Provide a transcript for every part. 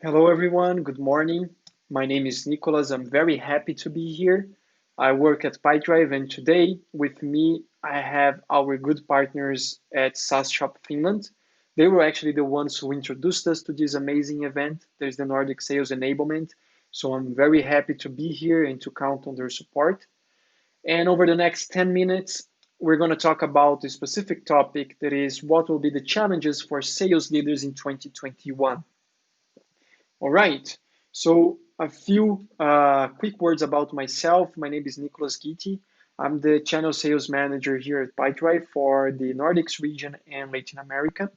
Hello, everyone. Good morning. My name is Nicholas. I'm very happy to be here. I work at Pipedrive, and today with me, I have our good partners at SaaShop Finland. They were actually the ones who introduced us to this amazing event. There's the Nordic Sales Enablement. So I'm very happy to be here and to count on their support. And over the next 10 minutes, we're going to talk about a specific topic that is what will be the challenges for sales leaders in 2021. All right. So a few quick words about myself. My name is Nicholas Gitti. I'm the channel sales manager here at Pipedrive for the Nordics region and Latin America.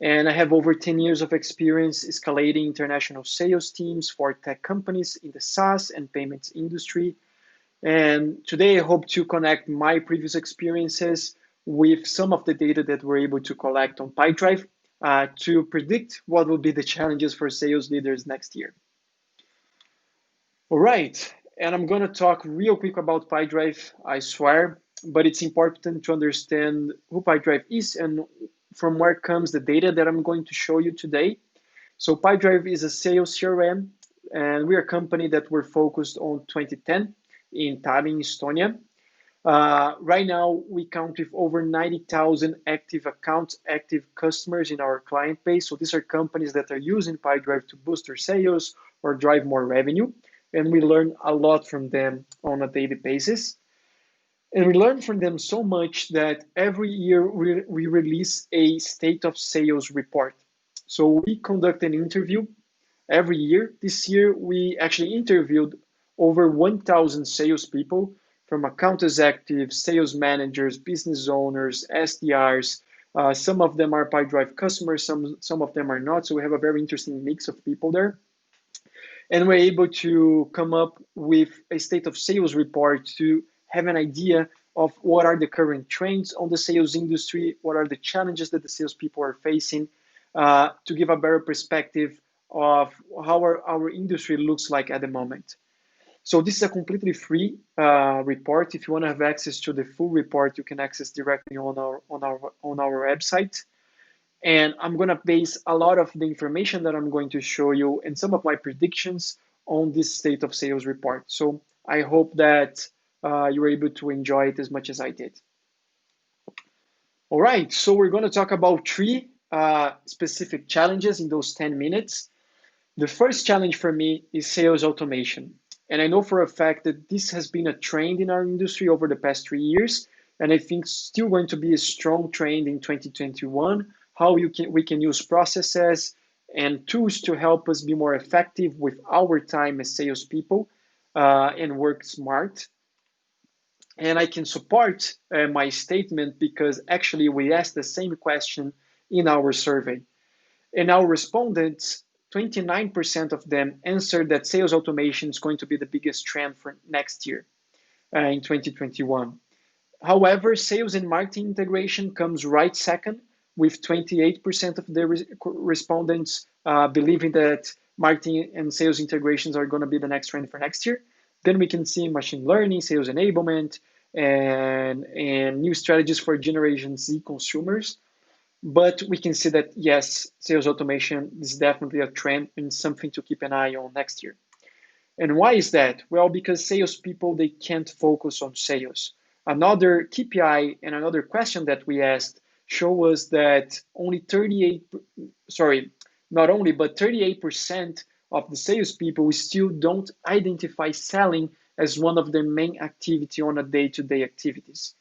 And I have over 10 years of experience escalating international sales teams for tech companies in the SaaS and payments industry. And today I hope to connect my previous experiences with some of the data that we're able to collect on Pipedrive to predict what will be the challenges for sales leaders next year. All right, and I'm going to talk real quick about Pipedrive, I swear, but it's important to understand who Pipedrive is and from where comes the data that I'm going to show you today. So Pipedrive is a sales CRM, and we're a company that we're focused on 2010 in Tallinn, Estonia. Right now, we count with over 90,000 active accounts, active customers in our client base. So these are companies that are using Pipedrive to boost their sales or drive more revenue. And we learn a lot from them on a daily basis. And we learn from them so much that every year we release a state of sales report. So we conduct an interview every year. This year, we actually interviewed over 1,000 salespeople from account executives, sales managers, business owners, SDRs. Some of them are Pipedrive customers, some of them are not. So we have a very interesting mix of people there. And we're able to come up with a state of sales report to have an idea of what are the current trends on the sales industry, what are the challenges that the salespeople are facing, to give a better perspective of how our industry looks like at the moment. So this is a completely free report. If you want to have access to the full report, you can access directly on our website. And I'm going to base a lot of the information that I'm going to show you and some of my predictions on this state of sales report. So I hope that you were able to enjoy it as much as I did. All right, so we're going to talk about three specific challenges in those 10 minutes. The first challenge for me is sales automation. And I know for a fact that this has been a trend in our industry over the past 3 years. And I think still going to be a strong trend in 2021, how we can use processes and tools to help us be more effective with our time as salespeople and work smart. And I can support my statement because actually we asked the same question in our survey. And our respondents, 29% of them answered that sales automation is going to be the biggest trend for next year in 2021. However, sales and marketing integration comes right second, with 28% of the respondents believing that marketing and sales integrations are going to be the next trend for next year. Then we can see machine learning, sales enablement, and new strategies for Generation Z consumers. But we can see that, yes, sales automation is definitely a trend and something to keep an eye on next year. And why is that? Well, because salespeople, they can't focus on sales. Another KPI and another question that we asked show us that only 38% of the salespeople still don't identify selling as one of their main activity on a day-to-day activities.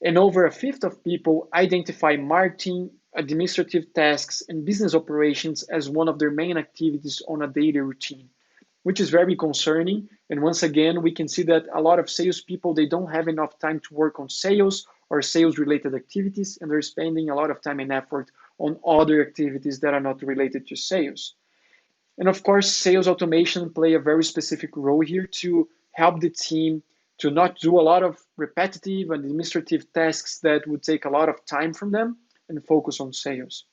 And over a fifth of people identify marketing, administrative tasks, and business operations as one of their main activities on a daily routine, which is very concerning. And once again, we can see that a lot of salespeople, they don't have enough time to work on sales or sales-related activities, and they're spending a lot of time and effort on other activities that are not related to sales. And of course, sales automation play a very specific role here to help the team to not do a lot of repetitive and administrative tasks that would take a lot of time from them and focus on sales.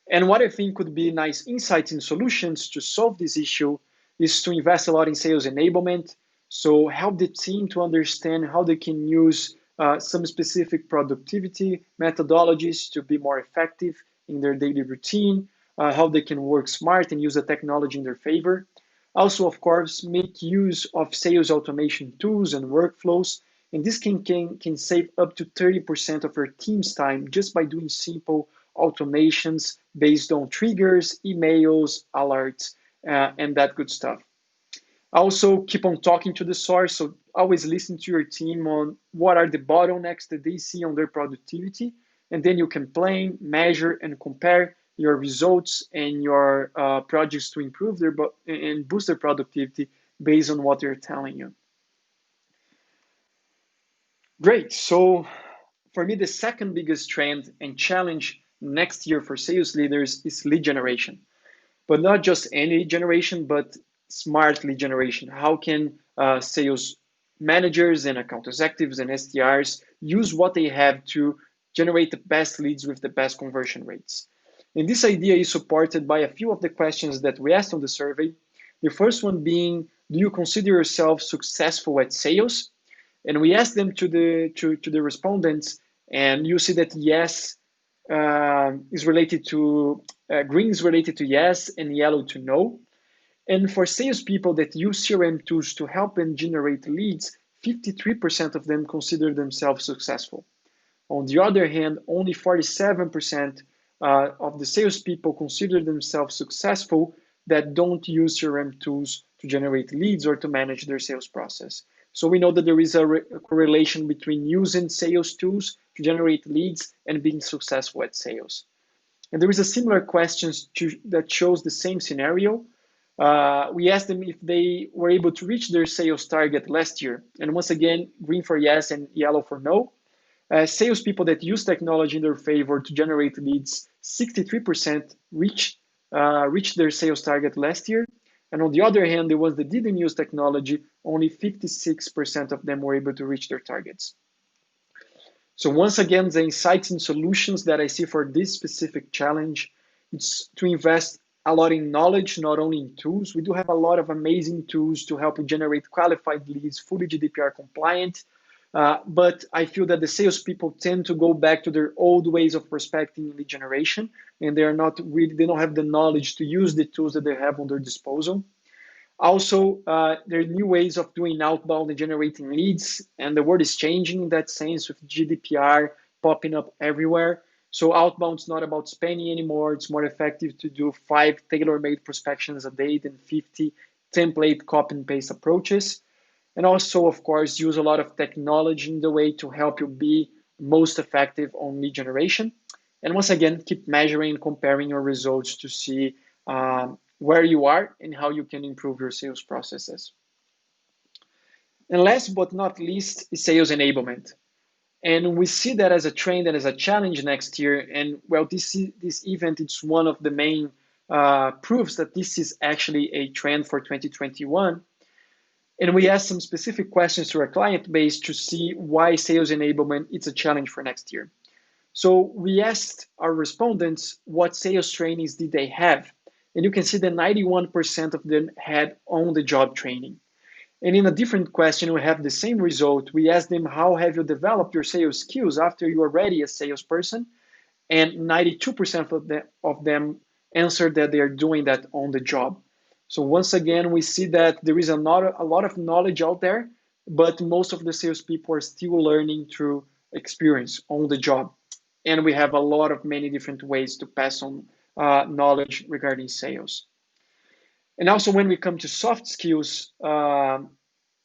And what I think could be nice insights and solutions to solve this issue is to invest a lot in sales enablement. So help the team to understand how they can use some specific productivity methodologies to be more effective in their daily routine, how they can work smart and use the technology in their favor. Also, of course, make use of sales automation tools and workflows. And this can save up to 30% of your team's time just by doing simple automations based on triggers, emails, alerts, and that good stuff. Also, keep on talking to the source. So always listen to your team on what are the bottlenecks that they see on their productivity. And then you can plan, measure, and compare your results and your projects to improve and boost their productivity based on what they're telling you. Great. So for me, the second biggest trend and challenge next year for sales leaders is lead generation. But not just any lead generation, but smart lead generation. How can sales managers and account executives and SDRs use what they have to generate the best leads with the best conversion rates? And this idea is supported by a few of the questions that we asked on the survey. The first one being, do you consider yourself successful at sales? And we asked them to the respondents, and you see that yes is related to green is related to yes and yellow to no. And for salespeople that use CRM tools to help them generate leads, 53% of them consider themselves successful. On the other hand, only 47% of the salespeople consider themselves successful that don't use CRM tools to generate leads or to manage their sales process. So we know that there is a correlation between using sales tools to generate leads and being successful at sales. And there is a similar question that shows the same scenario. We asked them if they were able to reach their sales target last year. And once again, green for yes and yellow for no. Salespeople that use technology in their favor to generate leads, 63% reached their sales target last year. And on the other hand, the ones that didn't use technology, only 56% of them were able to reach their targets. So once again, the insights and solutions that I see for this specific challenge, it's to invest a lot in knowledge, not only in tools. We do have a lot of amazing tools to help you generate qualified leads, fully GDPR compliant. But I feel that the salespeople tend to go back to their old ways of prospecting lead generation, and they don't have the knowledge to use the tools that they have on their disposal. Also, there are new ways of doing outbound and generating leads, and the world is changing in that sense with GDPR popping up everywhere. So outbound is not about spending anymore. It's more effective to do 5 tailor-made prospections a day than 50 template copy and paste approaches. And also, of course, use a lot of technology in the way to help you be most effective on lead generation. And once again, keep measuring and comparing your results to see where you are and how you can improve your sales processes. And last but not least is sales enablement. And we see that as a trend and as a challenge next year. And well, this event is one of the main proofs that this is actually a trend for 2021. And we asked some specific questions to our client base to see why sales enablement is a challenge for next year. So we asked our respondents what sales trainings did they have. And you can see that 91% of them had on-the-job training. And in a different question, we have the same result. We asked them, how have you developed your sales skills after you are already a salesperson? And 92% of them answered that they are doing that on the job. So once again, we see that there is a lot of knowledge out there, but most of the salespeople are still learning through experience on the job. And we have a lot of many different ways to pass on knowledge regarding sales. And also when we come to soft skills,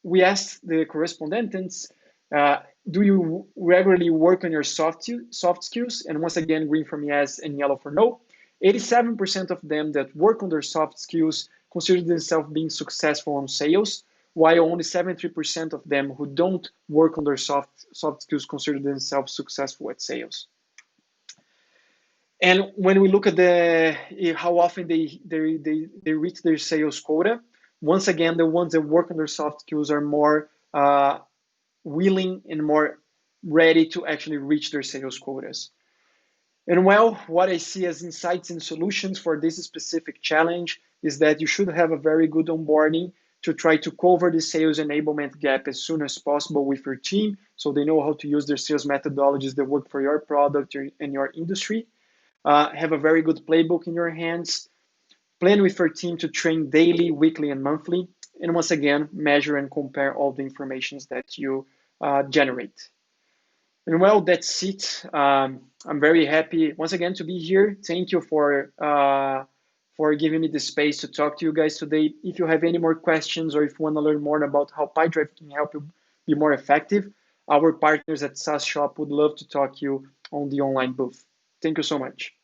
we asked the correspondents, do you regularly work on your soft skills? And once again, green for yes and yellow for no. 87% of them that work on their soft skills consider themselves being successful on sales, while only 73% of them who don't work on their soft skills consider themselves successful at sales. And when we look at how often they reach their sales quota, once again, the ones that work on their soft skills are more willing and more ready to actually reach their sales quotas. And well, what I see as insights and solutions for this specific challenge is that you should have a very good onboarding to try to cover the sales enablement gap as soon as possible with your team, so they know how to use their sales methodologies that work for your product and your industry. Have a very good playbook in your hands. Plan with your team to train daily, weekly, and monthly. And once again, measure and compare all the informations that you generate. And well, that's it. I'm very happy once again to be here. Thank you for giving me the space to talk to you guys today. If you have any more questions or if you want to learn more about how Pipedrive can help you be more effective, our partners at SaaShop would love to talk to you on the online booth. Thank you so much.